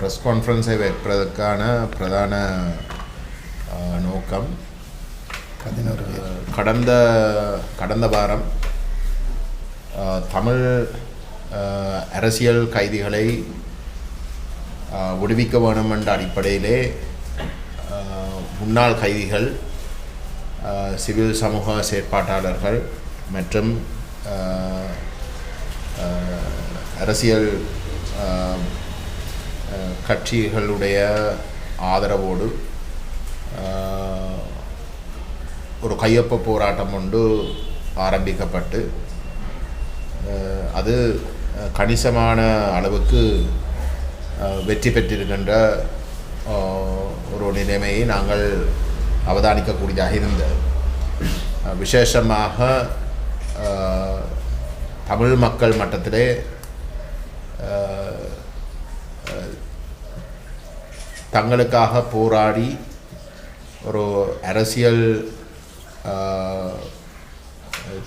Press கான்ஃபரன்ஸை வைப்பதற்கான பிரதான நோக்கம் கடந்த வாரம் தமிழ் அரசியல் கைதிகளை விடுவிக்க வேண்டும் என்ற அடிப்படையிலே முன்னாள் கைதிகள், சிவில் சமூக செயற்பாட்டாளர்கள் மற்றும் அரசியல் கட்சிகளுடைய ஆதரவோடு ஒரு கையொப்ப போராட்டம் ஒன்று ஆரம்பிக்கப்பட்டு அது கணிசமான அளவுக்கு வெற்றி பெற்றிருக்கின்ற ஒரு நிலைமையை நாங்கள் அவதானிக்கக்கூடியதாக இருந்தது. விசேஷமாக தமிழ் மக்கள் மட்டத்திலே தங்களுக்காக போராடி ஒரு அரசியல்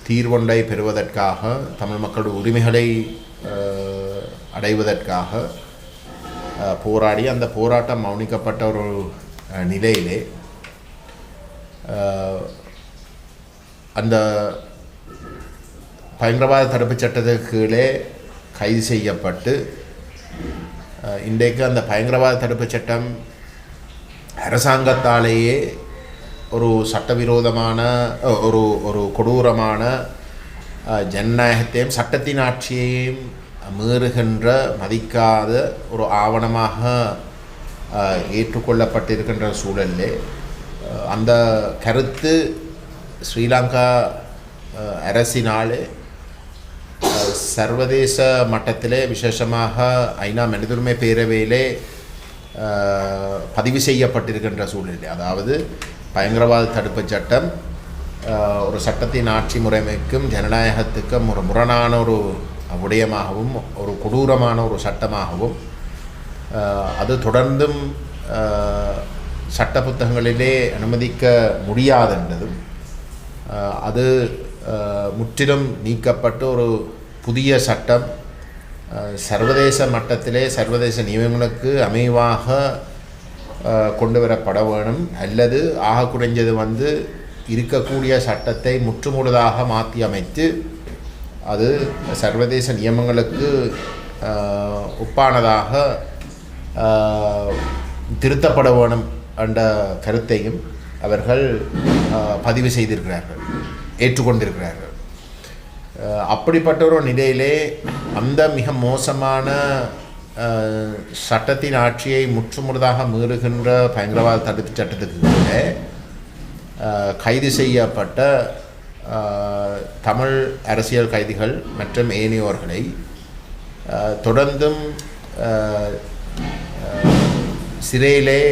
தீர்வொன்றை பெறுவதற்காக, தமிழ் மக்களுடைய உரிமைகளை அடைவதற்காக போராடி அந்த போராட்டம் மௌனிக்கப்பட்ட ஒரு நிலையிலே அந்த பயங்கரவாத தடுப்புச் சட்டத்துக்கு கீழே கைது செய்யப்பட்டு இன்றைக்கு அந்த பயங்கரவாத தடுப்புச் சட்டம் அரசாங்கத்தாலேயே ஒரு சட்டவிரோதமான ஒரு கொடூரமான ஜனநாயகத்தையும் சட்டத்தின் ஆட்சியையும் மீறுகின்ற, மதிக்காத ஒரு ஆவணமாக ஏற்றுக்கொள்ளப்பட்டிருக்கின்ற சூழலிலே அந்த கருத்து ஸ்ரீலங்கா அரசினாலே சர்வதேச மட்டத்திலே, விசேஷமாக ஐநா மனிதுரிமை பேரவையிலே பதிவு செய்யப்பட்டிருக்கின்ற சூழலிலே, அதாவது பயங்கரவாத தடுப்புச் சட்டம் ஒரு சட்டத்தின் ஆட்சி முறைமைக்கும் ஜனநாயகத்துக்கும் ஒரு முரணான ஒரு விடயமாகவும் ஒரு கொடூரமான ஒரு சட்டமாகவும் அது தொடர்ந்தும் சட்ட புத்தகங்களிலே அனுமதிக்க முடியாதென்றதும் அது முற்றிலும் நீக்கப்பட்டு ஒரு புதிய சட்டம் சர்வதேச மட்டத்திலே சர்வதேச நியமங்களுக்கு அமைவாக கொண்டு வரப்பட வேணும், அல்லது ஆக குறைஞ்சது இருக்கக்கூடிய சட்டத்தை முற்றுமுழுதாக மாற்றி அமைத்து அது சர்வதேச நியமங்களுக்கு ஒப்பானதாக திருத்தப்பட வேணும் என்ற கருத்தையும் அவர்கள் பதிவு செய்திருக்கிறார்கள், ஏற்றுக்கொண்டிருக்கிறார்கள். அப்படிப்பட்ட ஒரு நிலையிலே அந்த மிக மோசமான சட்டத்தின் ஆட்சியை முற்றுமுழுதாக மீறுகின்ற பயங்கரவாத தடுப்புச் சட்டத்துக்கு கைது செய்யப்பட்ட தமிழ் அரசியல் கைதிகள் மற்றும் ஏனையோர்களை தொடர்ந்தும் சிறையிலே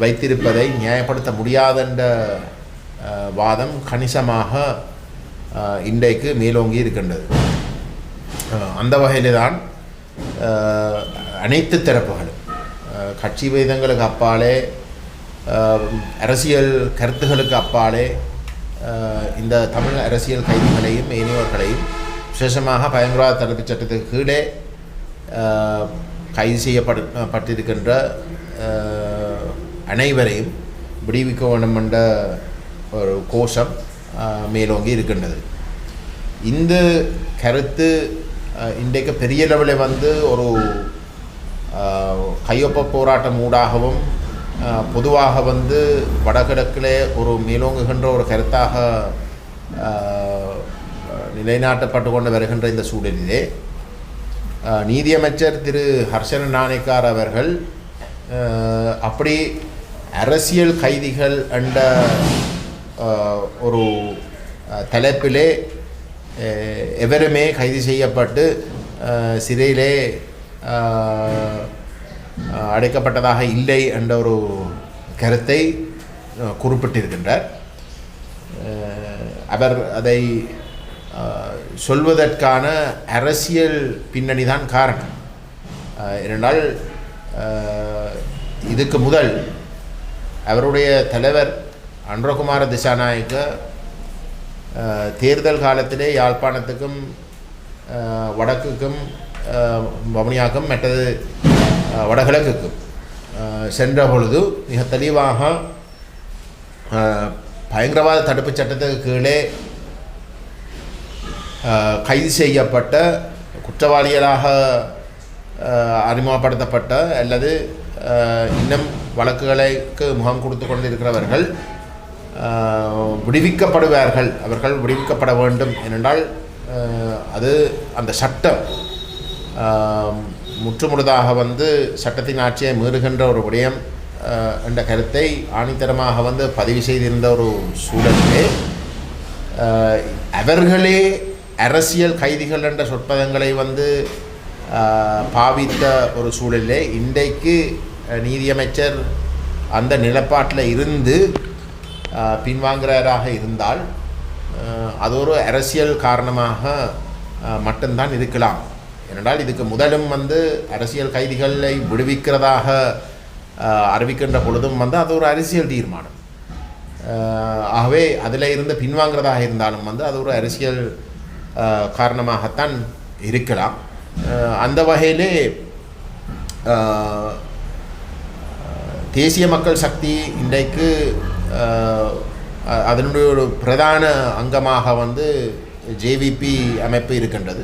வைத்திருப்பதை நியாயப்படுத்த முடியாதென்ற வாதம் கணிசமாக இன்றைக்கு மேலோங்கி இருக்கின்றது. அந்த வகையில் தான் அனைத்து தரப்புகளும் கட்சி வேதங்களுக்கு அப்பாலே, அரசியல் கருத்துகளுக்கு அப்பாலே இந்த தமிழ் அரசியல் கைதிகளையும் ஏனையோர்களையும், விசேஷமாக பயங்கரவாத தடுப்புச் சட்டத்துக்கு கீழே கைது செய்யப்பட்டிருக்கின்ற அனைவரையும் விடுவிக்க வேண்டும் என்ற ஒரு கோஷம் மேலோங்கி இருக்கின்றது. இந்த கருத்து இன்றைக்கு பெரிய லெவலில் ஒரு கையொப்ப போராட்டம் ஊடாகவும் பொதுவாக வடகிழக்கிலே ஒரு மேலோங்குகின்ற ஒரு கருத்தாக நிலைநாட்டப்பட்டு கொண்டு வருகின்ற இந்த சூழலிலே நீதியமைச்சர் திரு ஹர்ஷன நாணயக்கார் அவர்கள் அப்படி அரசியல் கைதிகள் என்ற ஒரு தலைப்பிலே எவருமே கைது செய்யப்பட்டு சிறையிலே அடைக்கப்பட்டதாக இல்லை என்ற ஒரு கருத்தை குறிப்பிட்டிருக்கின்றார். அவர் அதை சொல்வதற்கான அரசியல் பின்னணி தான் காரணம். ஏனென்றால் இதுக்கு முதல் அவருடைய தலைவர் அனுரகுமார திசாநாயக்க தேர்தல் காலத்திலே யாழ்ப்பாணத்துக்கும் வடக்குக்கும் வவுனியாக்கும் மற்றது வடகிழக்குக்கும் சென்ற பொழுது மிக தெளிவாக பயங்கரவாத தடுப்புச் சட்டத்துக்கு கீழே கைது செய்யப்பட்ட குற்றவாளிகளாக அறிமுகப்படுத்தப்பட்ட அல்லது இன்னும் வழக்குகளுக்கு முகம் கொடுத்து கொண்டிருக்கிறவர்கள் விடுவிக்கப்படுவார்கள், அவர்கள் விடுவிக்கப்பட வேண்டும். ஏனென்றால் அது அந்த சட்டம் முற்றுமுழுதாக சட்டத்தின் ஆட்சியை மீறுகின்ற ஒரு விடயம் என்ற கருத்தை ஆணித்தரமாக பதிவு செய்திருந்த ஒரு சூழலிலே அவர்களே அரசியல் கைதிகள் என்ற சொற்பதங்களை பாவித்த ஒரு சூழலிலே இன்றைக்கு நீதியமைச்சர் அந்த நிலப்பாட்டில் இருந்து பின்வாங்குகிறாராக இருந்தால் அது ஒரு அரசியல் காரணமாக மட்டும்தான் இருக்கலாம். ஏனென்றால் இதுக்கு முதலும் அரசியல் கைதிகளை விடுவிக்கிறதாக அறிவிக்கின்ற பொழுதும் அது ஒரு அரசியல் தீர்மானம். ஆகவே அதில் இருந்து பின்வாங்கிறதாக இருந்தாலும் அது ஒரு அரசியல் காரணமாகத்தான் இருக்கலாம். அந்த வகையிலே தேசிய மக்கள் சக்தி இன்றைக்கு அதனுடைய ஒரு பிரதான அங்கமாக ஜேவிபி அமைப்பு இருக்கின்றது.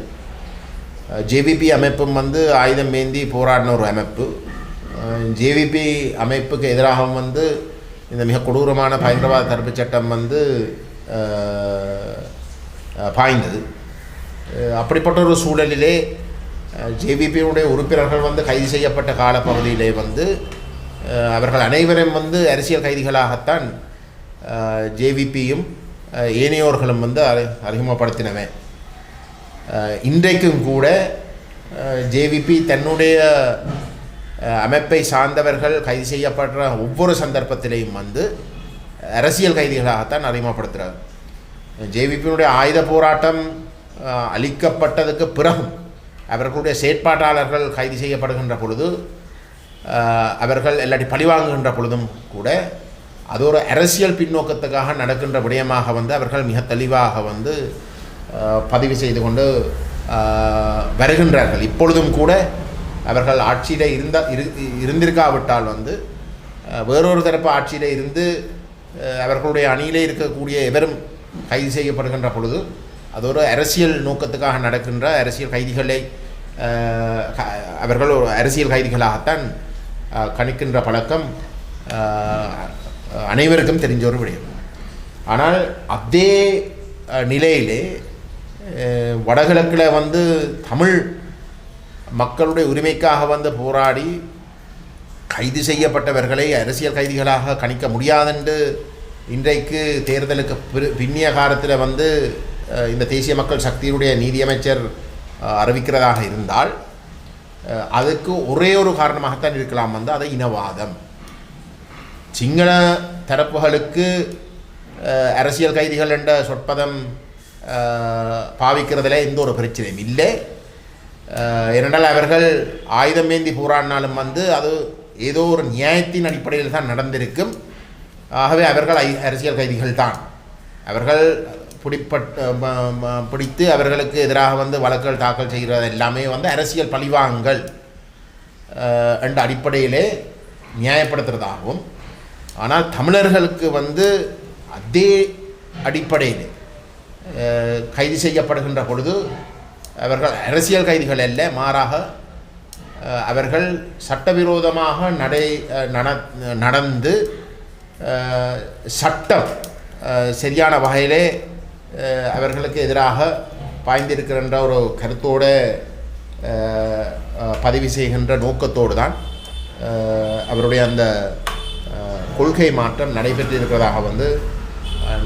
ஜேவிபி அமைப்பும் ஆயுதம் ஏந்தி போராடின ஒரு அமைப்பு. ஜேவிபி அமைப்புக்கு எதிராக இந்த மிக கொடூரமான பயங்கரவாத தடுப்புச் சட்டம் பாய்ந்தது. அப்படிப்பட்ட ஒரு சூழலிலே ஜேவிபியினுடைய உறுப்பினர்கள் கைது செய்யப்பட்ட காலப்பகுதியிலே அவர்கள் அனைவரும் அரசியல் கைதிகளாகத்தான் ஜேவிபியும் ஏனையோர்களும் அறிமுகப்படுத்தினவை. இன்றைக்கும் கூட ஜேவிபி தன்னுடைய அமைப்பை சார்ந்தவர்கள் கைது செய்யப்படுற ஒவ்வொரு சந்தர்ப்பத்திலையும் அரசியல் கைதிகளாகத்தான் அறிமுகப்படுத்துகிறார். ஜேவிபியினுடைய ஆயுத போராட்டம் அளிக்கப்பட்டதுக்கு பிறகும் அவர்களுடைய செயற்பாட்டாளர்கள் கைது செய்யப்படுகின்ற பொழுது, அவர்கள் எல்லாட்டி பழிவாங்குகின்ற பொழுதும் கூட அது ஒரு அரசியல் பின்னோக்கத்துக்காக நடக்கின்ற விடயமாக அவர்கள் மிக தெளிவாக பதிவு செய்து கொண்டு வருகின்றார்கள். இப்பொழுதும் கூட அவர்கள் ஆட்சியில் இருந்திருக்காவிட்டால் வேறொரு தரப்பு ஆட்சியில் இருந்து அவர்களுடைய அணியிலே இருக்கக்கூடிய எவரும் கைது செய்யப்படுகின்ற பொழுது அது ஒரு அரசியல் நோக்கத்துக்காக நடக்கின்ற அரசியல் கைதிகளை அவர்கள் ஒரு அரசியல் கைதிகளாகத்தான் கணிக்கின்ற பழக்கம் அனைவருக்கும் தெரிஞ்ச ஒரு விடயம். ஆனால் அதே நிலையிலே வடகிழக்கில் தமிழ் மக்களுடைய உரிமைக்காக போராடி கைது செய்யப்பட்டவர்களை அரசியல் கைதிகளாக கணிக்க முடியாதென்று இன்றைக்கு தேர்தலுக்கு பின்னிய காலத்தில் இந்த தேசிய மக்கள் சக்தியுடைய நீதியமைச்சர் அறிவிக்கிறதாக இருந்தால் அதுக்கு ஒரே ஒரு காரணமாகத்தான் இருக்கலாம், அது இனவாதம். சிங்கள தரப்புகளுக்கு அரசியல் கைதிகள் என்ற சொற்பதம் பாவிக்கிறதுல எந்த ஒரு பிரச்சனையும் இல்லை. ஏனென்றால் அவர்கள் ஆயுதம் ஏந்தி போராடினாலும் அது ஏதோ ஒரு நியாயத்தின் அடிப்படையில் தான் நடந்திருக்கும். ஆகவே அவர்கள் அரசியல் கைதிகள் தான். அவர்கள் பிடித்து அவர்களுக்கு எதிராக வழக்குகள் தாக்கல் செய்கிறது எல்லாமே அரசியல் பழிவாங்கல் என்ற அடிப்படையிலே நியாயப்படுத்துறதாகவும், ஆனால் தமிழர்களுக்கு அதே அடிப்படையில் கைது செய்யப்படுகின்ற பொழுது அவர்கள் அரசியல் கைதிகள் அல்ல, மாறாக அவர்கள் சட்டவிரோதமாக நடந்து சட்டம் சரியான வகையிலே அவர்களுக்கு எதிராக பாய்ந்திருக்கின்ற ஒரு கருத்தோடு பதிவு செய்கின்ற நோக்கத்தோடு தான் அவருடைய அந்த கொள்கை மாற்றம் நடைபெற்றிருக்கிறதாக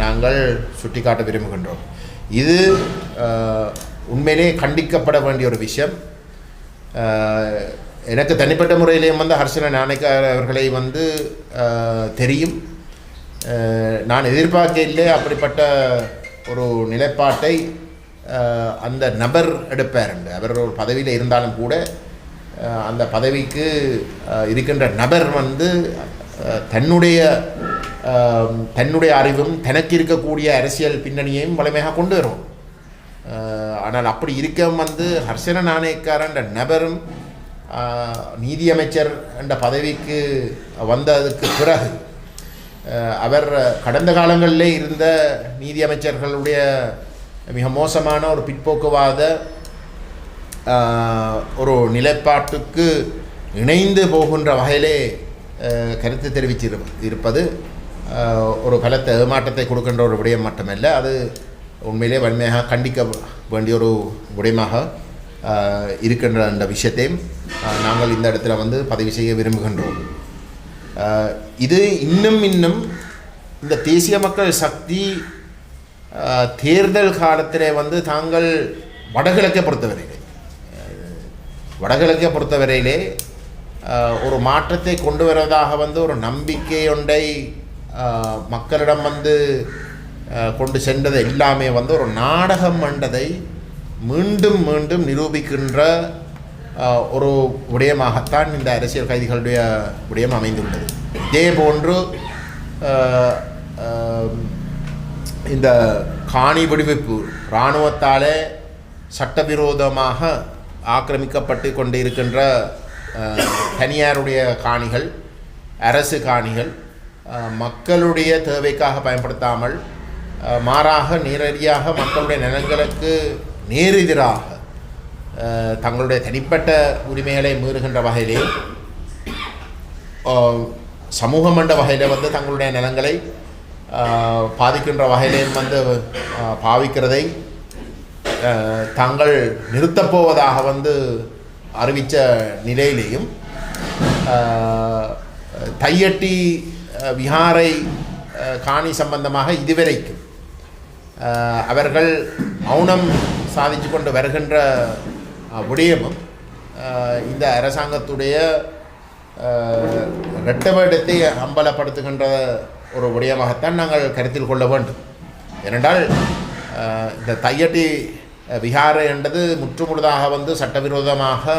நாங்கள் சுட்டிக்காட்ட விரும்புகின்றோம். இது உண்மையிலே கண்டிக்கப்பட வேண்டிய ஒரு விஷயம். எனக்கு தனிப்பட்ட முறையிலேயும் ஹர்ஷன நாணயக்கார் அவர்களை தெரியும். நான் எதிர்பார்க்க இல்லை அப்படிப்பட்ட ஒரு நிலைப்பாட்டை அந்த நபர் எடுப்பார். அவர் ஒரு பதவியில் இருந்தாலும் கூட அந்த பதவிக்கு இருக்கின்ற நபர் தன்னுடைய அறிவும் தனக்கு இருக்கக்கூடிய அரசியல் பின்னணியையும் வலிமையாக கொண்டு வரும். ஆனால் அப்படி இருக்க வந்து ஹர்ஷன நாணயக்காரன் நபரும் நீதியமைச்சர் என்ற பதவிக்கு வந்ததுக்கு பிறகு அவர் கடந்த காலங்களிலே இருந்த நீதியமைச்சர்களுடைய மிக மோசமான ஒரு பிற்போக்குவாத ஒரு நிலைப்பாட்டுக்கு இணைந்து போகின்ற வகையிலே கருத்து தெரிவித்து இருப்பது ஒரு பலத்த ஏமாற்றத்தை கொடுக்கின்ற ஒரு விடயம் மட்டுமல்ல, அது உண்மையிலே வன்மையாக கண்டிக்க வேண்டிய ஒரு விடயமாக இருக்கின்ற அந்த விஷயத்தையும் நாங்கள் இந்த இடத்துல வந்து பதிவு செய்ய விரும்புகின்றோம். இது இன்னும் இந்த தேசிய மக்கள் சக்தி தேர்தல் காலத்திலே வந்து தாங்கள் வடகிழக்கை பொறுத்தவரையிலே ஒரு மாற்றத்தை கொண்டு வருவதாக வந்து ஒரு நம்பிக்கை ஒன்றை மக்களிடம் வந்து கொண்டு சென்றது எல்லாமே வந்து ஒரு நாடகம் என்றதை மீண்டும் மீண்டும் நிரூபிக்கின்ற ஒரு விடயமாகத்தான் இந்த அரசியல் கைதிகளுடைய விடயம் அமைந்துள்ளது. இதே போன்று இந்த காணி விடுவிப்பு இராணுவத்தாலே சட்டவிரோதமாக ஆக்கிரமிக்கப்பட்டு கொண்டு இருக்கின்ற தனியாருடைய காணிகள், அரசு காணிகள் மக்களுடைய தேவைக்காக பயன்படுத்தாமல் மாறாக நேரடியாக மக்களுடைய நிலங்களுக்கு நேரெதிராக தங்களுடைய தனிப்பட்ட உரிமைகளை மீறுகின்ற வகையிலே சமூகம் என்ற வகையில் வந்து தங்களுடைய நிலங்களை பாதிக்கின்ற வகையிலேயும் வந்து பாவிக்கிறதை தாங்கள் நிறுத்தப்போவதாக வந்து அறிவித்த நிலையிலேயும் தையட்டி விஹாரை காணி சம்பந்தமாக இதுவரைக்கும் அவர்கள் மௌனம் சாதித்து கொண்டு வருகின்ற விடயமும் இந்த அரசாங்கத்துடைய இரட்டவேடத்தை அம்பலப்படுத்துகின்ற ஒரு விடயமாகத்தான் நாங்கள் கருத்தில் கொள்ள வேண்டும். ஏனென்றால் இந்த தையட்டி விஹாரை என்றது முற்றுமுழுதாக வந்து சட்டவிரோதமாக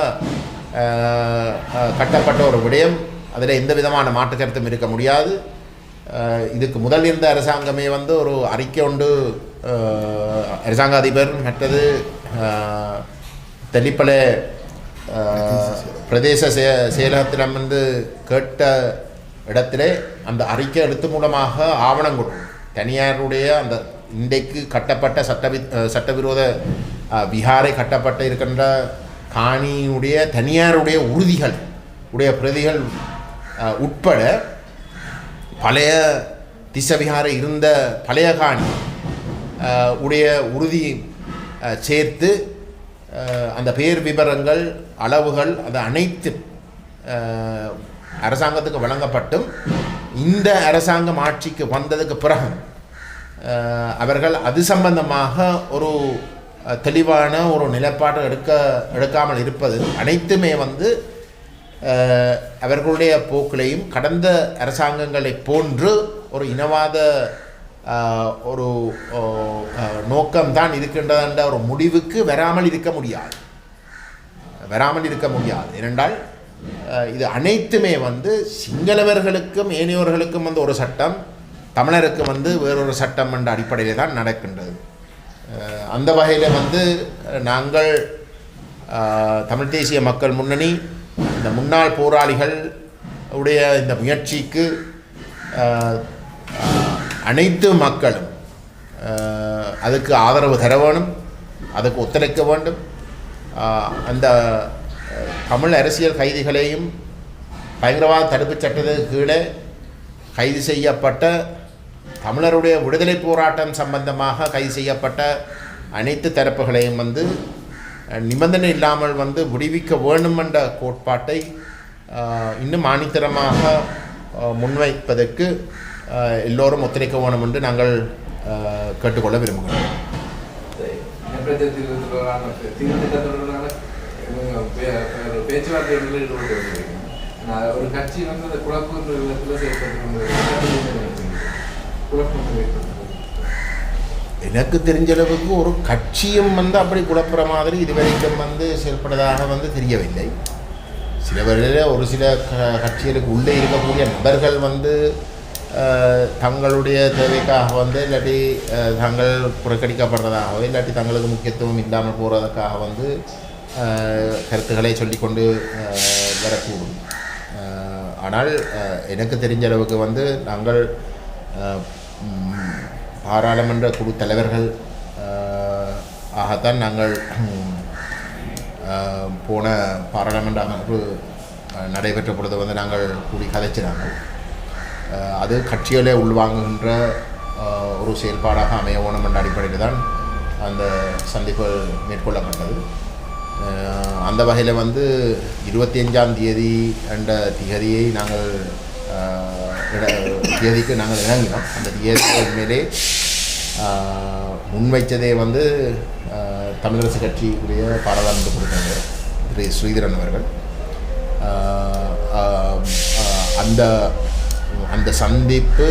கட்டப்பட்ட ஒரு விடயம். அதில் எந்த விதமான மாற்று கருத்தும் இருக்க முடியாது. இதுக்கு முதல் இருந்த அரசாங்கமே வந்து ஒரு அறிக்கை ஒன்று அரசாங்க அதிபர் மற்றது தெல்லிப்பள பிரதேச செயலகத்திடம் வந்து கேட்ட இடத்திலே அந்த அறிக்கை எழுத்து மூலமாக ஆவணம் கொடுக்கும். தனியாருடைய அந்த இன்றைக்கு கட்டப்பட்ட சட்டவிரோத விஹாரை கட்டப்பட்ட இருக்கின்ற காணியுடைய தனியாருடைய உறுதிகள் உடைய பிரதிகள் உட்பட பழைய திசவிஹாரை இருந்த பழைய காணி உடைய உறுதி சேர்த்து அந்த பெயர் விவரங்கள் அளவுகள் அது அனைத்து அரசாங்கத்துக்கு வழங்கப்பட்டும் இந்த அரசாங்கம் ஆட்சிக்கு வந்ததுக்கு பிறகு அவர்கள் அது சம்பந்தமாக ஒரு தெளிவான ஒரு நிலைப்பாடு எடுக்காமல் இருப்பது அனைத்துமே வந்து அவர்களுடைய போக்கிலையும் கடந்த அரசாங்கங்களை போன்று ஒரு இனவாத ஒரு நோக்கம்தான் இருக்கின்றது என்ற ஒரு முடிவுக்கு வராமல் இருக்க முடியாது. ஏனென்றால் இது அனைத்துமே வந்து சிங்களவர்களுக்கும் ஏனையோர்களுக்கும் வந்து ஒரு சட்டம், தமிழருக்கு வந்து வேறொரு சட்டம் என்ற அடிப்படையில் தான் நடக்கின்றது. அந்த வகையில் வந்து நாங்கள் தமிழ் தேசிய மக்கள் முன்னணி இந்த முன்னாள் போராளிகள் உடைய இந்த முயற்சிக்கு அனைத்து மக்களும் அதுக்கு ஆதரவு தர வேணும், அதுக்கு ஒத்துழைக்க வேண்டும். அந்த தமிழ் அரசியல் கைதிகளையும் பயங்கரவாத தடுப்புச் சட்டத்துக்கு கீழே கைது செய்யப்பட்ட தமிழருடைய விடுதலை போராட்டம் சம்பந்தமாக கைது செய்யப்பட்ட அனைத்து தரப்புகளையும் வந்து நிபந்தனை இல்லாமல் வந்து விடுவிக்க வேண்டும் என்ற கோட்பாட்டை இன்னும் ஆணித்தரமாக முன்வைப்பதற்கு எல்லோரும் ஒத்துழைக்க வேணும் என்று நாங்கள் கேட்டுக்கொள்ள விரும்புகிறோம். ஒரு கட்சி வந்து அந்த குழப்பம் எனக்கு தெரிஞ்ச அளவுக்கு ஒரு கட்சியும் வந்து அப்படி குழப்புற மாதிரி இதுவரைக்கும் வந்து செயல்படுவதாக வந்து தெரியவில்லை. சில வேளையில் ஒரு சில கட்சிகளுக்கு உள்ளே இருக்கக்கூடிய நபர்கள் வந்து தங்களுடைய தேவைக்காக வந்து இல்லாட்டி தங்கள் புறக்கணிக்கப்படுறதாகவோ இல்லாட்டி தங்களுக்கு முக்கியத்துவம் இல்லாமல் போகிறதுக்காக வந்து கருத்துக்களை சொல்லிக்கொண்டு வரக்கூடும். ஆனால் எனக்கு தெரிஞ்ச அளவுக்கு வந்து நாங்கள் பாராளுமன்ற குழு தலைவர்கள் ஆகத்தான் நாங்கள் போன பாராளுமன்ற அமைப்பு நடைபெற்ற பொழுது வந்து நாங்கள் கூடி கதைச்சினாங்க. அது கட்சிகளே உள்வாங்குகின்ற ஒரு செயல்பாடாக அமைய வேணும் என்ற அடிப்படையில் தான் அந்த சந்திப்புகள் மேற்கொள்ளப்பட்டது. அந்த வகையில் வந்து 25ஆம் தேதி என்ற திகதியை நாங்கள் தேதிக்கு நாங்கள் இணங்கினோம். அந்த தேதிக்கு உண்மையிலே முன்வைத்ததே வந்து தமிழரசு கட்சியுடைய பாராளுமன்ற கொடுத்தாங்க திரு ஸ்ரீதரன் அவர்கள். அந்த அந்த சந்திப்பு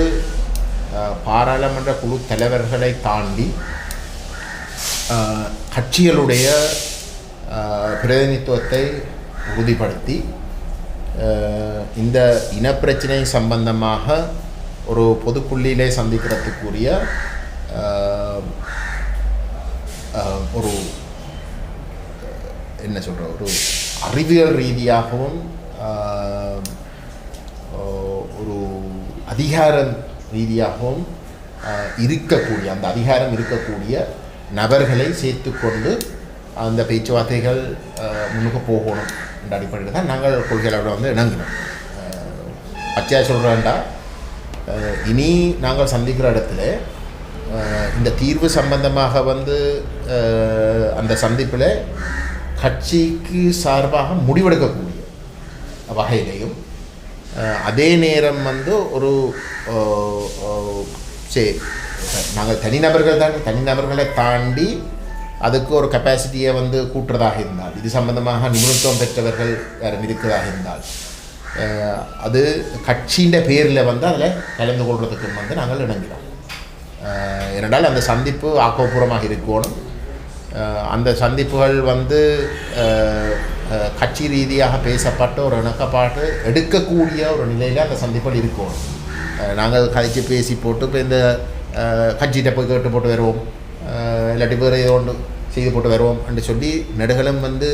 பாராளுமன்ற குழு தலைவர்களை தாண்டி கட்சிகளுடைய பிரதிநிதித்துவத்தை உறுதிப்படுத்தி இந்த இனப்பிரச்சனை சம்பந்தமாக ஒரு பொதுப்புள்ளியிலே சந்திக்கிறதுக்குரிய ஒரு என்ன சொல்கிற ஒரு அறிவியல் ரீதியாகவும் ஒரு அதிகார ரீதியாகவும் இருக்கக்கூடிய அந்த அதிகாரம் இருக்கக்கூடிய நபர்களை சேர்த்துக்கொண்டு அந்த பேச்சுவார்த்தைகள் முன்னுக்கு போகணும் என்ற அடிப்படையில் தான் நாங்கள் கொள்கைகளோட வந்து இணங்கினோம். பச்சையாக சொல்கிறேன்டா, இனி நாங்கள் சந்திக்கிற இடத்துல இந்த தீர்வு சம்பந்தமாக வந்து அந்த சந்திப்பில் கட்சிக்கு சார்பாக முடிவெடுக்கக்கூடிய வகையிலையும் அதே நேரம் வந்து ஒரு சரி நாங்கள் தனிநபர்களை தாண்டி அதுக்கு ஒரு கெப்பாசிட்டியை வந்து கூட்டுறதாக இருந்தால், இது சம்பந்தமாக நிபுணத்துவம் பெற்றவர்கள் யாரும் இருக்கிறதாக இருந்தால், அது கட்சியின் பேரில் வந்து அதில் கலந்து கொள்வதற்கு வந்து நாங்கள் இணங்கினோம். ஏனென்றால் அந்த சந்திப்பு ஆக்கப்பூர்வமாக இருக்கணும். அந்த சந்திப்புகள் வந்து கட்சி ரீதியாக பேசப்பட்ட ஒரு இணக்கப்பாட்டு எடுக்கக்கூடிய ஒரு நிலையில் அந்த சந்திப்புகள் இருக்கணும். நாங்கள் கதைச்சி பேசி போட்டு இப்போ இந்த கட்சிகிட்ட போய் கேட்டு போட்டு வருவோம், இல்லாட்டி வேறு ஏதோ ஒன்று செய்து போட்டு வருவோம் என்று சொல்லி நெடுகளும் வந்து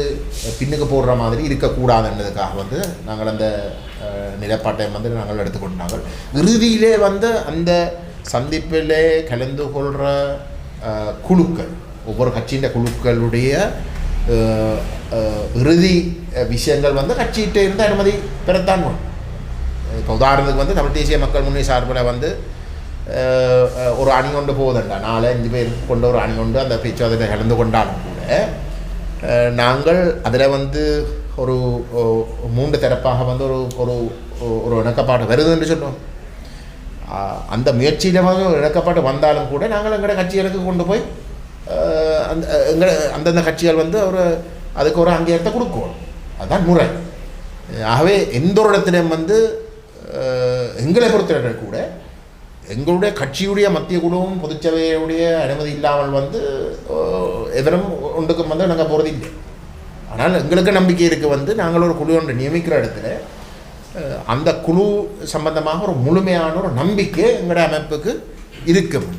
பின்னுக்கு போடுற மாதிரி இருக்கக்கூடாதுன்றதுக்காக வந்து நாங்கள் அந்த நிலைப்பாட்டை வந்து நாங்கள் எடுத்துக்கொண்டாங்க. இறுதியிலே வந்து அந்த சந்திப்பிலே கலந்து கொள்கிற குழுக்கள், ஒவ்வொரு கட்சியின் குழுக்களுடைய இறுதி விஷயங்கள் வந்து கட்சிகிட்ட இருந்து அனுமதி பெறத்தான் வேணும். இப்போ உதாரணத்துக்கு வந்து தமிழ் தேசிய மக்கள் முன்னணி சார்பில் வந்து ஒரு அணி கொண்டு போகுதுண்டா, 4-5 பேர் கொண்ட ஒரு அணி கொண்டு அந்த பேச்சுவார்த்தையில் கலந்து கொண்டாலும் கூட நாங்கள் அதில் வந்து ஒரு 3 தரப்பாக வந்து ஒரு ஒரு இணக்கப்பாடு வருது என்று சொல்லுவோம். அந்த முயற்சியில் வந்து ஒரு இணக்கப்பாடு வந்தாலும் கூட நாங்கள் எங்களோட கட்சிகளுக்கு கொண்டு போய் அந்த அந்தந்த கட்சிகள் வந்து அதுக்கு ஒரு அங்கீகாரத்தை கொடுக்கணும். அதுதான் முறை. ஆகவே எந்த ஒரு இடத்துலையும் வந்து எங்களை பொறுத்தவரை கூட எங்களுடைய கட்சியுடைய மத்திய குழுவும் பொதுச்சபையுடைய அனுமதி இல்லாமல் வந்து எவரும் ஒன்றுக்கும் வந்து நாங்கள் போகிறது இல்லை. ஆனால் எங்களுக்கு நம்பிக்கை இருக்குது வந்து நாங்கள் ஒரு குழு ஒன்று நியமிக்கிற இடத்துல அந்த குழு சம்பந்தமாக ஒரு முழுமையான ஒரு நம்பிக்கை எங்களுடைய அமைப்புக்கு இருக்கும்.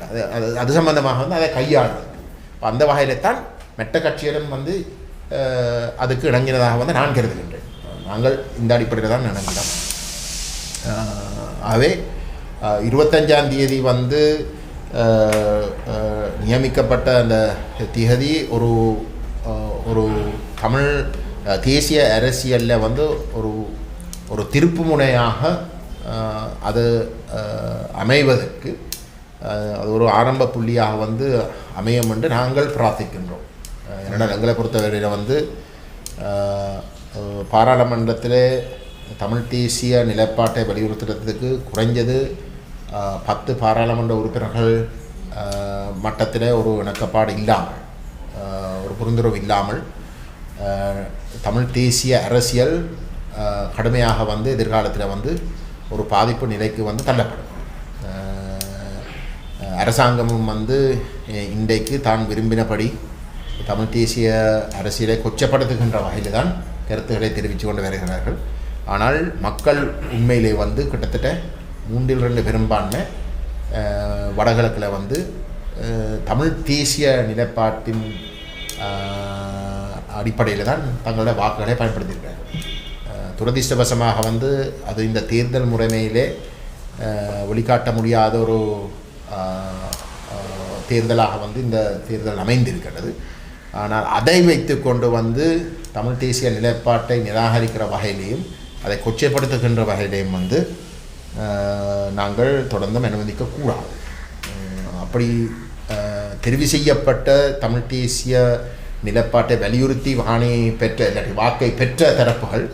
அது சம்பந்தமாக வந்து அதை கையாளுறது. அந்த வகையில் தான் மெட்ட கட்சியிடம் வந்து அதுக்கு இணங்கினதாக வந்து நான் கருதுகின்றேன். நாங்கள் இந்த அடிப்படையில் தான் இணங்கினோம். ஆகவே 25ஆம் தேதி வந்து நியமிக்கப்பட்ட அந்த திகதி ஒரு தமிழ் தேசிய அரசியலில் வந்து ஒரு திருப்பு முனையாக அது அமைவதற்கு அது ஒரு ஆரம்ப புள்ளியாக வந்து அமையும் என்று நாங்கள் பிரார்த்திக்கின்றோம். ஏன்னா எங்களை பொறுத்தவரையில் வந்து பாராளுமன்றத்தில் தமிழ் தேசிய நிலைப்பாட்டை வலியுறுத்துறதுக்கு குறைஞ்சது 10 பாராளுமன்ற உறுப்பினர்கள் மட்டத்தில் ஒரு இணக்கப்பாடு இல்லாமல், ஒரு புரிந்துணர்வு இல்லாமல் தமிழ் தேசிய அரசியல் கடுமையாக வந்து எதிர்காலத்தில் வந்து ஒரு பாதிப்பு நிலைக்கு வந்து தள்ளப்படும். அரசாங்கமும் வந்து இன்றைக்கு தான் விரும்பினபடி தமிழ் தேசிய அரசியலை கொச்சப்படுத்துகின்ற வகையில் தான் கருத்துக்களை தெரிவித்து கொண்டு வருகிறார்கள். ஆனால் மக்கள் உண்மையிலே வந்து கிட்டத்தட்ட 3/2 பெரும்பான்மை வடகிழக்கில் வந்து தமிழ் தேசிய நிலைப்பாட்டின் அடிப்படையில் தான் தங்களோட வாக்குகளை பயன்படுத்தியிருக்காங்க. துரதிர்ஷ்டவசமாக வந்து அது இந்த தேர்தல் முறைமையிலே வெளிக்காட்ட முடியாத ஒரு தேர்தலாக வந்து இந்த தேர்தல் அமைந்திருக்கிறது. ஆனால் அதை வைத்து கொண்டு வந்து தமிழ் தேசிய நிலைப்பாட்டை நிராகரிக்கிற வகையிலையும் அதை கொச்சைப்படுத்துகின்ற வகையிலையும் வந்து நாங்கள் தொடர்ந்தும் அனுமதிக்கக்கூடாது. அப்படி தெரிவு செய்யப்பட்ட தமிழ் தேசிய நிலைப்பாட்டை வலியுறுத்தி பெற்ற இல்லாட்டி வாக்கை பெற்ற தரப்புகள்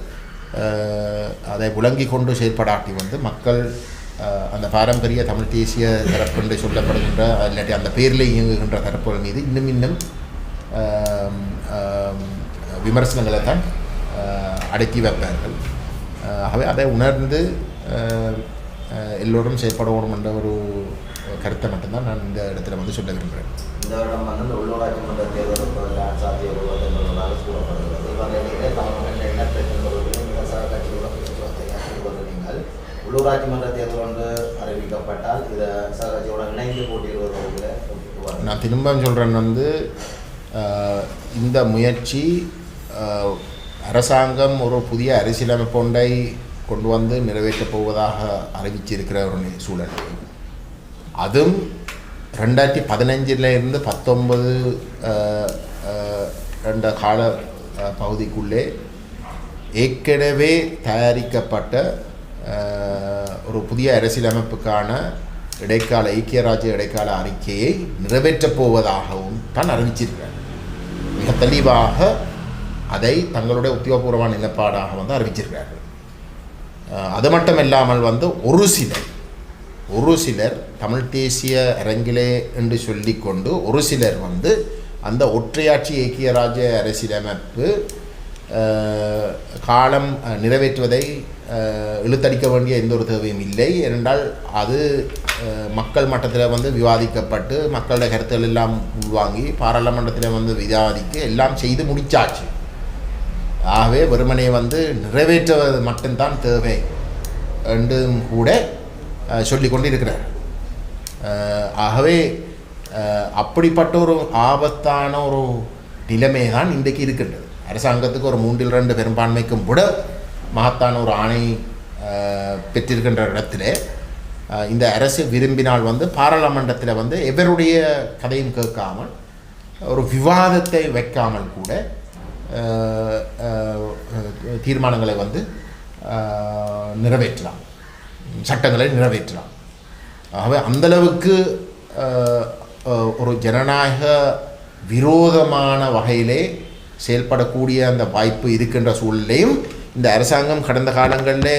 அதை விளங்கி கொண்டு செயல்படாட்டி வந்து மக்கள் அந்த பாரம்பரிய தமிழ் தேசிய தரப்பு என்று சொல்லப்படுகின்ற இல்லாட்டி அந்த பேரில் இயங்குகின்ற தரப்புகள் மீது இன்னும் விமர்சனங்களை தான் அடக்கி வைப்பார்கள். ஆகவே அதை உணர்ந்து எல்லோரும் செயல்படணும் என்ற ஒரு கருத்தை மட்டும்தான் நான் இந்த இடத்துல வந்து சொல்ல விரும்புகிறேன். இந்த வருடம் வந்து இந்த உள்ளூராட்சி மன்ற தேர்தல் சாத்தியப்படுவதாக கூறப்படுகிறது. இவர்களிடையே தமிழக இனப்பிரச்சனைகளுடன் விவசாய கட்சிகளுடன் நீங்கள் உள்ளூராட்சி மன்ற தேர்தல் ஒன்று அறிவிக்கப்பட்டால் இதை கட்சியுடன் இணைந்து போட்டியிடுவதில் நான் திரும்ப சொல்கிறேன் வந்து இந்த முயற்சி அரசாங்கம் ஒரு புதிய அரசியலமைப்பு ஒன்றை கொண்டு வந்து நிறைவேற்றப் போவதாக அறிவிச்சிருக்கிற ஒரு சூழல். அதுவும் 2015 19 ரெண்டு கால பகுதிக்குள்ளே ஏற்கனவே தயாரிக்கப்பட்ட ஒரு புதிய அரசியலமைப்புக்கான இடைக்கால ஐக்கிய ராஜ்ய இடைக்கால அறிக்கையை நிறைவேற்றப் போவதாகவும் தான் அறிவிச்சிருக்கிறார். மிக தெளிவாக அதை தங்களுடைய உத்தியோகபூர்வமான நிலைப்பாடாக வந்து அறிவிச்சிருக்கிறார்கள். அது மட்டும் இல்லாமல் வந்து ஒரு சிலர் தமிழ் தேசிய அரங்கிலே என்று சொல்லிக்கொண்டு ஒரு சிலர் வந்து அந்த ஒற்றையாட்சி ஐக்கிய ராஜ்ய அரசியலமைப்பு காலம் நிறைவேற்றுவதை இழுத்தடிக்க வேண்டிய எந்த ஒரு தேவையும் இல்லை. ஏனென்றால் அது மக்கள் மட்டத்தில் வந்து விவாதிக்கப்பட்டு மக்களுடைய கருத்துக்கள் எல்லாம் உள்வாங்கி பாராளுமன்றத்தில் வந்து விவாதிக்க எல்லாம் செய்து முடிச்சாச்சு. ஆகவே வெறுமனே வந்து நிறைவேற்றுவது மட்டும்தான் தேவை என்றும் கூட சொல்லி கொண்டு இருக்கிறார். ஆகவே அப்படிப்பட்ட ஒரு ஆபத்தான ஒரு நிலைமை தான் இன்றைக்கு இருக்கின்றது. அரசாங்கத்துக்கு ஒரு 3/2 பெரும்பான்மைக்கும் கூட மகத்தான ஒரு ஆணை பெற்றிருக்கின்ற இடத்துல இந்த அரசு விரும்பினால் வந்து பாராளுமன்றத்தில் வந்து எவருடைய கதையும் கேட்காமல் ஒரு விவாதத்தை வைக்காமல் கூட தீர்மானங்களை வந்து நிறைவேற்றலாம், சட்டங்களை நிறைவேற்றலாம். ஆகவே அந்தளவுக்கு ஒரு ஜனநாயக விரோதமான வகையிலே செயல்படக்கூடிய அந்த வாய்ப்பு இருக்கின்ற சூழ்நிலையும் இந்த அரசாங்கம் கடந்த காலங்களில்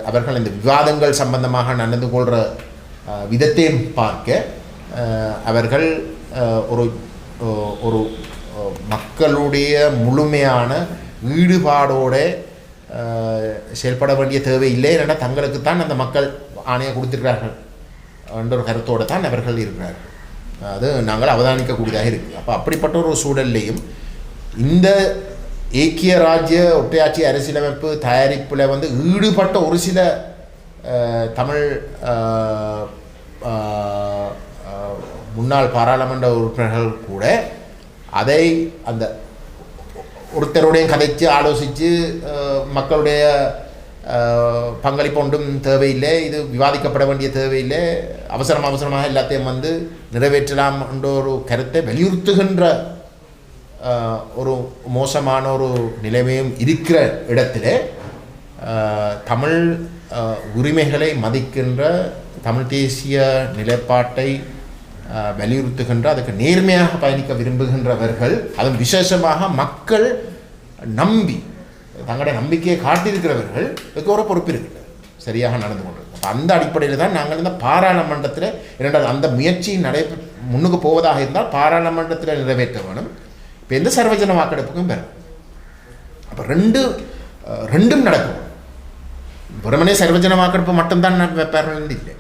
அவர்கள் இந்த விவாதங்கள் சம்பந்தமாக நடந்து கொள்கிற விதத்தையும் பார்க்க அவர்கள் ஒரு ஒரு மக்களுடைய முழுமையான ஈடுபாடோடு செயல்பட வேண்டிய தேவை இல்லை. ஏன்னா தங்களுக்குத்தான் அந்த மக்கள் ஆணையை கொடுத்திருக்கிறார்கள் என்ற ஒரு கருத்தோடு தான் அவர்கள் இருக்கிறார்கள். அது நாங்கள் அவதானிக்கக்கூடியதாக இருக்குது. அப்போ அப்படிப்பட்ட ஒரு சூழல்லையும் இந்த ஐக்கிய ராஜ்ய ஒற்றையாட்சி அரசியலமைப்பு தயாரிப்பில் வந்து ஈடுபட்ட ஒரு சில தமிழ் முன்னாள் பாராளுமன்ற உறுப்பினர்கள் கூட அதை அந்த ஒருத்தருடைய கதைச்சு ஆலோசித்து மக்களுடைய பங்களிப்பு ஒன்றும் தேவையில்லை, இது விவாதிக்கப்பட வேண்டிய தேவையில்லை, அவசரமாக எல்லாத்தையும் வந்து நிறைவேற்றலாம் என்ற ஒரு கருத்தை வலியுறுத்துகின்ற ஒரு மோசமான ஒரு நிலைமையும் இருக்கிற இடத்துல தமிழ் உரிமைகளை மதிக்கின்ற தமிழ் தேசிய நிலைப்பாட்டை வலியுறுத்துகின்ற அதுக்கு நேர்மையாக பயணிக்க விரும்புகின்றவர்கள், அதுவும் விசேஷமாக மக்கள் நம்பி தங்களுடைய நம்பிக்கையை காட்டியிருக்கிறவர்கள் இதுக்கு ஒரு பொறுப்பு இருக்குது, சரியாக நடந்து கொண்டிருக்கும். அந்த அடிப்படையில் தான் நாங்கள் இந்த பாராளுமன்றத்தில் இரண்டாவது அந்த முயற்சி முன்னுக்கு போவதாக இருந்தால் பாராளுமன்றத்தில் நிறைவேற்ற வேணும். இப்போ எந்த சர்வஜன வாக்கெடுப்புக்கும் பெறும். அப்போ ரெண்டும் நடக்கும். வெறுமனே சர்வஜன வாக்கெடுப்பு மட்டும்தான் வைப்பார்கள் இல்லை.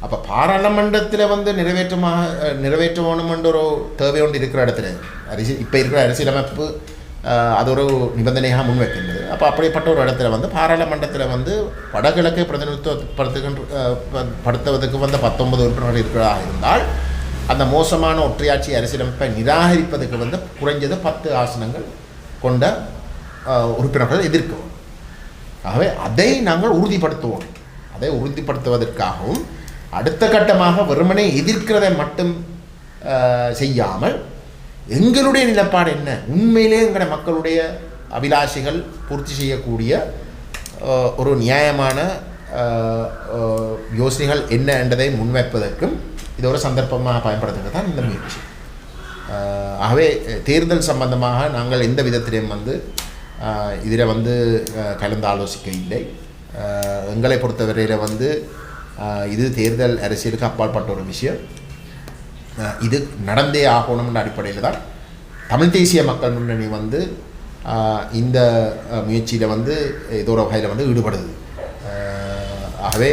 அப்போ பாராளுமன்றத்தில் வந்து நிறைவேற்ற வேணுமென்ற ஒரு தேவை ஒன்று இருக்கிற இடத்துல இப்போ இருக்கிற அரசியலமைப்பு அது ஒரு நிபந்தனையாக முன்வைக்கின்றது. அப்போ அப்படிப்பட்ட ஒரு இடத்துல வந்து பாராளுமன்றத்தில் வந்து வடகிழக்கை படுத்துவதற்கு வந்து 19 உறுப்பினர்கள் இருக்கிறதாக இருந்தால் அந்த மோசமான ஒற்றையாட்சி அரசியலமைப்பை நிராகரிப்பதற்கு வந்து குறைஞ்சது 10 ஆசனங்கள் கொண்ட உறுப்பினர்கள் எதிர்க்கவும். ஆகவே அதை நாங்கள் உறுதிப்படுத்துவோம். அதை உறுதிப்படுத்துவதற்காகவும் அடுத்த கட்டமாக வெறுமனே எதிர்க்கிறதை மட்டும் செய்யாமல் எங்களுடைய நிலைப்பாடு என்ன, உண்மையிலே எங்களுடைய மக்களுடைய அபிலாஷைகள் பூர்த்தி செய்யக்கூடிய ஒரு நியாயமான யோசனைகள் என்ன என்பதை முன்வைப்பதற்கும் இது ஒரு சந்தர்ப்பமாக பயன்படுத்துகிறது தான் இந்த முயற்சி. ஆகவே தேர்தல் சம்பந்தமாக நாங்கள் எந்த விதத்திலையும் வந்து இதில் வந்து கலந்து ஆலோசிக்க இல்லை. எங்களை பொறுத்தவரையில் வந்து இது தேர்தல் அரசியலுக்கு அப்பாற்பட்ட ஒரு விஷயம். இது நடந்தே ஆகணும்ன்ற அடிப்படையில் தான் தமிழ் தேசிய மக்கள் முன்னணி வந்து இந்த முயற்சியில் வந்து ஏதோ ஒரு வகையில் வந்து ஈடுபடுது. ஆகவே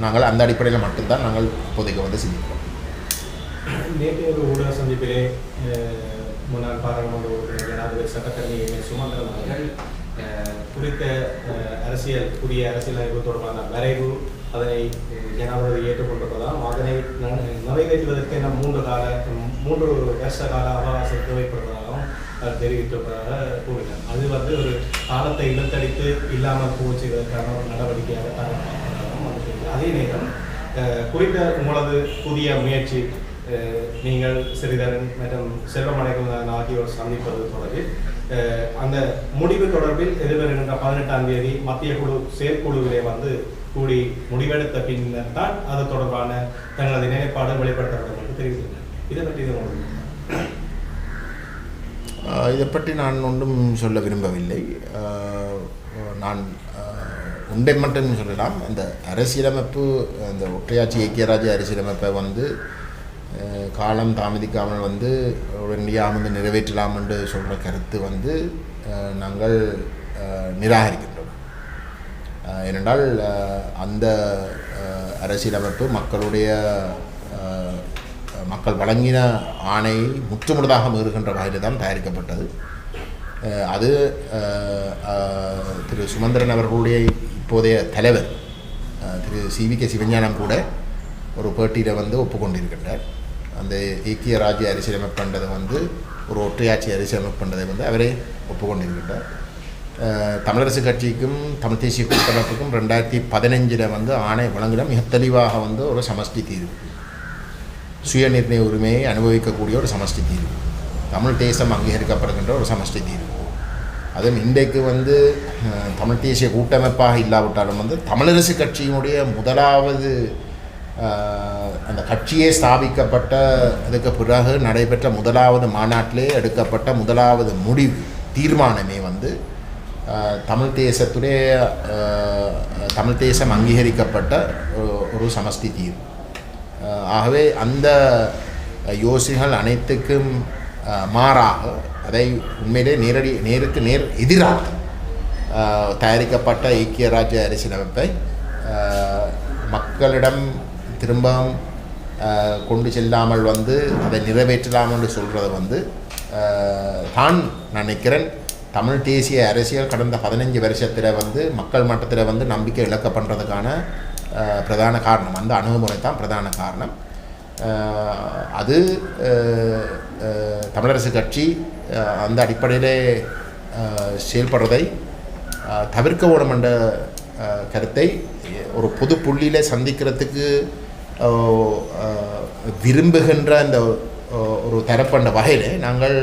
நாங்கள் அந்த அடிப்படையில் மட்டும்தான் நாங்கள் இப்போதைக்கு வந்து சிந்திக்கிறோம். நேற்று ஒரு ஊடக சந்திப்பிலே முன்னாள் பாராளுமன்ற உறுப்பினர் ஜனாதிபதி சட்டத்தரணி சுமந்திரன் அவர்கள் குறித்த புதிய அரசியலமைப்பு தொடர்பான வரைவு அதனை ஜனாதிபதி ஏற்றுக்கொண்டிருப்பதாகவும் அதனை நிறைவேற்றுவதற்கு என்ன 3 வருஷ கால அவகாசம் தேவைப்படுவதாகவும் தெரிவித்திருப்பதாக கூறினார். அது வந்து ஒரு காலத்தை இழுத்தடித்து இல்லாமல் போச்சுவதற்கான ஒரு நடவடிக்கையாக அதே நேரம் குறித்த உங்களது புதிய முயற்சி நீங்கள் சிறிதரன் மற்றும் செல்வமடைகள் ஆகியோர் சந்திப்பது தொடர்பில் அந்த முடிவு தொடர்பில் எதிர்வருகின்ற 18ஆம் தேதி மத்திய குழு செயற்குழுவிலே வந்து கூடி முடிவெடுத்த பின்னர் தான் அது தொடர்பான தங்களது நிலைப்பாடு வெளிப்படுத்தப்படும் என்று தெரிவித்துள்ளனர். இதை பற்றி இதை பற்றி நான் ஒன்றும் சொல்ல விரும்பவில்லை. நான் ஒன்றை மட்டும் சொல்லலாம். அந்த அரசியலமைப்பு, அந்த ஒற்றையாட்சி ஐக்கியராஜ்ய அரசியலமைப்பை வந்து காலம் தாமதிக்காமல் வந்து உடனடியாக வந்து நிறைவேற்றலாம் என்று சொல்கிற கருத்து வந்து நாங்கள் நிராகரிக்கின்றோம். ஏனென்றால் அந்த அரசியலமைப்பு மக்கள் வழங்கின ஆணையை முற்றுமுழுதாக மீறுகின்ற வகையில் தான் தயாரிக்கப்பட்டது. அது திரு சுமந்திரன் அவர்களுடைய இப்போதைய தலைவர் திரு CVK சிவஞானம் கூட ஒரு பேட்டியில் வந்து ஒப்புக்கொண்டிருக்கின்றார். அந்த ஐக்கிய ராஜ்ய அரசியலமைப்புன்றதை வந்து ஒரு ஒற்றையாட்சி அரசியலமைப்புன்றதை வந்து அவரே ஒப்புக்கொண்டிருக்கின்றார். தமிழரசு கட்சிக்கும் தமிழ் தேசிய கூட்டமைப்புக்கும் 2015 வந்து ஆணை வழங்கின மிக தெளிவாக வந்து ஒரு சமஷ்டி தீர்வு, சுய நிர்ணய உரிமையை அனுபவிக்கக்கூடிய ஒரு சமஷ்டி தீர்வு, தமிழ் தேசம் அங்கீகரிக்கப்படுகின்ற ஒரு சமஷ்டி தீர்வு. அதுவும் இன்றைக்கு வந்து தமிழ் தேசிய கூட்டமைப்பாக இல்லாவிட்டாலும் வந்து தமிழரசு கட்சியினுடைய முதலாவது அந்த கட்சியே ஸ்தாபிக்கப்பட்ட அதுக்கு பிறகு நடைபெற்ற முதலாவது மாநாட்டிலே எடுக்கப்பட்ட முதலாவது முடிவு தீர்மானமே வந்து தமிழ் தேசம் அங்கீகரிக்கப்பட்ட ஒரு சமஷ்டி தீர்வு. ஆகவே அந்த யோசனைகள் அனைத்துக்கும் மாறாக அதை உண்மையிலே நேருக்கு நேர் எதிராக தயாரிக்கப்பட்ட ஐக்கிய ராஜ்ய அரசியலமைப்பை மக்களிடம் திரும்பவும் கொண்டு செல்லாமல் வந்து அதை நிறைவேற்றலாம் என்று சொல்கிறது வந்து நான் நினைக்கிறேன் தமிழ் தேசிய அரசியல் கடந்த 15 வருஷத்தில் வந்து மக்கள் மட்டத்தில் வந்து நம்பிக்கை இழக்க பண்ணுறதுக்கான பிரதான காரணம், அந்த அணுகுமுறை தான் பிரதான காரணம். அது தமிழரசு கட்சி அந்த அடிப்படையிலே செயல்படுறதை தவிர்க்க வேணும் என்ற கருத்தை ஒரு பொது புள்ளியில் சந்திக்கிறதுக்கு விரும்புகின்ற அந்த ஒரு தரப்பண்ட வகையில் நாங்கள்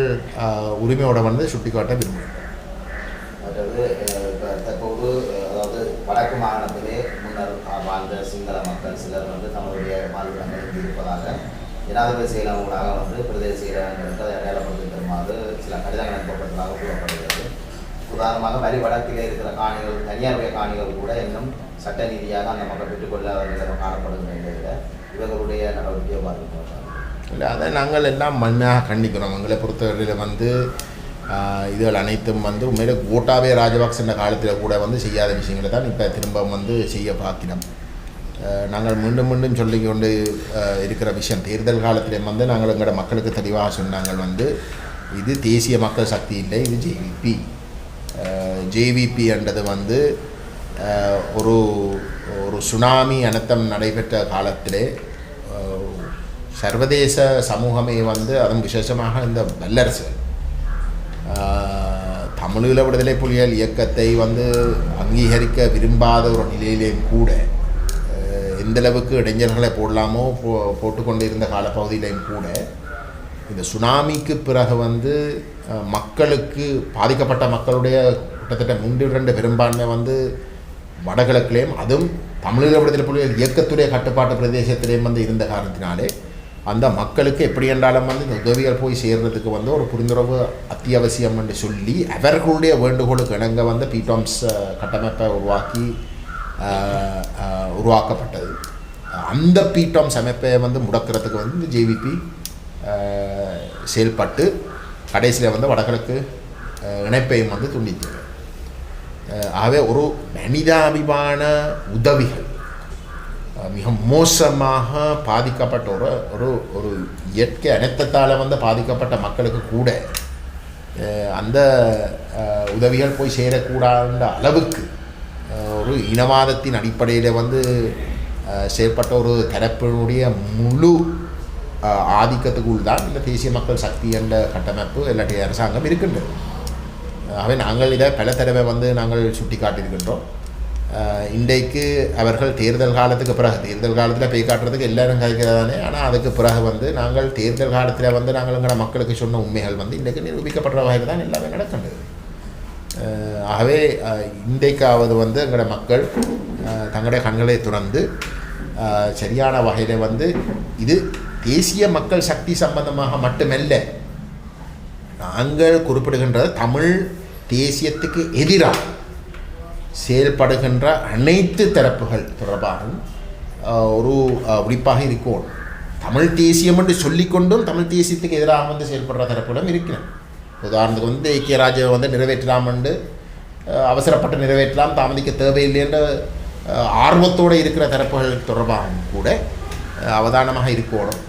உரிமையோடு வந்து சுட்டிக்காட்ட விரும்புகிறோம். அதாவது தற்போது அதாவது வடக்கு மாகாணத்திலே முன்னர் வாழ்ந்த சிங்கள மக்கள் சிலர் வந்து தங்களுடைய வாழ்விடங்களில் இருப்பதாக ஜனாதிபதி செயலகங்களாக வந்து பிரதேச செயலகங்களுக்கு அதை அடையாளப்படுத்தி தருமாறு சில கடிதங்கள் அனுப்பப்பட்டதாக கூறப்படுகிறது. உதாரணமாக வரி வடக்கிலே இருக்கிற காணிகள், தனியாருடைய காணிகள் கூட இன்னும் சட்ட ரீதியாக அந்த மக்கள் பெற்றுக்கொள்ள அவர்கள் காணப்படுகின்ற நிலையில் இவர்களுடைய நடவடிக்கையை பார்க்கிறோம். இல்லை, அதை நாங்கள் எல்லாம் மண்ணாக கண்டிக்கிறோம். எங்களை பொறுத்தவரையில் வந்து இதுகள் அனைத்தும் வந்து உண்மையிலே கோட்டாபய ராஜபக்ச காலத்தில் கூட வந்து செய்யாத விஷயங்களை தான் இப்போ திரும்ப வந்து செய்ய பார்க்கிறோம். நாங்கள் மீண்டும் மீண்டும் சொல்லிக்கொண்டு இருக்கிற விஷயம், தேர்தல் காலத்திலே வந்து நாங்கள் எங்களோட மக்களுக்கு தெளிவாக சொன்னாங்கள் வந்து இது தேசிய மக்கள் சக்தி இல்லை, இது JVP. ஜேவிபி என்றது வந்து ஒரு ஒரு சுனாமி அனர்த்தம் நடைபெற்ற காலத்திலே சர்வதேச சமூகமே வந்து அதுவும் விசேஷமாக இந்த வல்லரசுகள் தமிழீழ விடுதலை புலிகள் இயக்கத்தை வந்து அங்கீகரிக்க விரும்பாத ஒரு நிலையிலேயும் கூட எந்தளவுக்கு இடைஞ்சல்களை போடலாமோ போட்டுக்கொண்டிருந்த காலப்பகுதியிலையும் கூட இந்த சுனாமிக்கு பிறகு வந்து மக்களுக்கு பாதிக்கப்பட்ட மக்களுடைய கிட்டத்தட்ட 3/2 பெரும்பான்மை வந்து வடகிழக்கிலேயும் அதுவும் தமிழீழ விடுதலை புலிகள் இயக்கத்துடைய கட்டுப்பாட்டு பிரதேசத்திலேயும் வந்து இருந்த காரணத்தினாலே அந்த மக்களுக்கு எப்படி என்றாலும் வந்து இந்த உதவிகள் போய் சேர்றதுக்கு வந்து ஒரு புரிந்துணர்வு அத்தியாவசியம் என்று சொல்லி அவர்களுடைய வேண்டுகோளுக்கு இணங்க வந்து பீட்டாம்ஸ் கட்டமைப்பை உருவாக்கப்பட்டது. அந்த பீட்டாம்ஸ் அமைப்பை வந்து முடக்கிறதுக்கு வந்து இந்த ஜேவிபி செயல்பட்டு கடைசியில் வந்து வடகிழக்கு இணைப்பையும் வந்து துண்டித்தது. ஆகவே ஒரு மனிதாபிமான உதவிகள் மிக மோசமாக பாதிக்கப்பட்ட ஒரு இயற்கை அனைத்தத்தால் வந்து பாதிக்கப்பட்ட மக்களுக்கு கூட அந்த உதவிகள் போய் சேரக்கூடாத அளவுக்கு ஒரு இனவாதத்தின் அடிப்படையில் வந்து செயற்பட்ட ஒரு தரப்பினுடைய முழு ஆதிக்கத்துக்குள் தான் இந்த தேசிய மக்கள் சக்தி என்ற கட்டமைப்பு இல்லாட்டி அரசாங்கம் இருக்கின்றது. ஆகவே நாங்கள் இதை பல தடவை வந்து நாங்கள் சுட்டி காட்டியிருக்கின்றோம். இன்றைக்கு அவர்கள் தேர்தல் காலத்துக்கு பிறகு தேர்தல் காலத்தில் போய் காட்டுறதுக்கு எல்லோரும் கதைக்கிறதானே, ஆனால் அதுக்கு பிறகு வந்து நாங்கள் தேர்தல் காலத்தில் வந்து நாங்கள் எங்களோட மக்களுக்கு சொன்ன உண்மைகள் வந்து இன்றைக்கு நிரூபிக்கப்படுற வகையில் தான் எல்லாமே நடக்கின்றது. ஆகவே இன்றைக்காவது வந்து எங்களோட மக்கள் தங்களுடைய கண்களை துறந்து சரியான வகையில் வந்து இது தேசிய மக்கள் சக்தி சம்பந்தமாக மட்டுமல்ல, நாங்கள் குறிப்பிடுகின்ற தமிழ் தேசியத்துக்கு எதிராக செயல்படுகின்ற அனைத்து தரப்புகள் தொடர்பாகவும் ஒரு விழிப்பாக இருக்கும். தமிழ் தேசியம் என்று சொல்லிக்கொண்டும் தமிழ் தேசியத்துக்கு எதிராக வந்து செயல்படுற தரப்புகளும் இருக்கிறேன். உதாரணத்துக்கு வந்து ஐக்கிய ராஜ்யம் வந்து நிறைவேற்றலாம் என்று அவசரப்பட்டு நிறைவேற்றலாம், தாமதிக்க தேவையில்லை என்ற ஆர்வத்தோடு இருக்கிற தரப்புகள் தொடர்பாகவும் கூட அவதானமாக இருக்கணும்.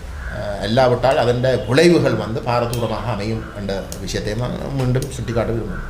இல்லாவிட்டால் அதன் விளைவுகள் வந்து பாரதூரமாக அமையும் என்ற விஷயத்தை மீண்டும் சுட்டிக்காட்ட விரும்புகிறேன்.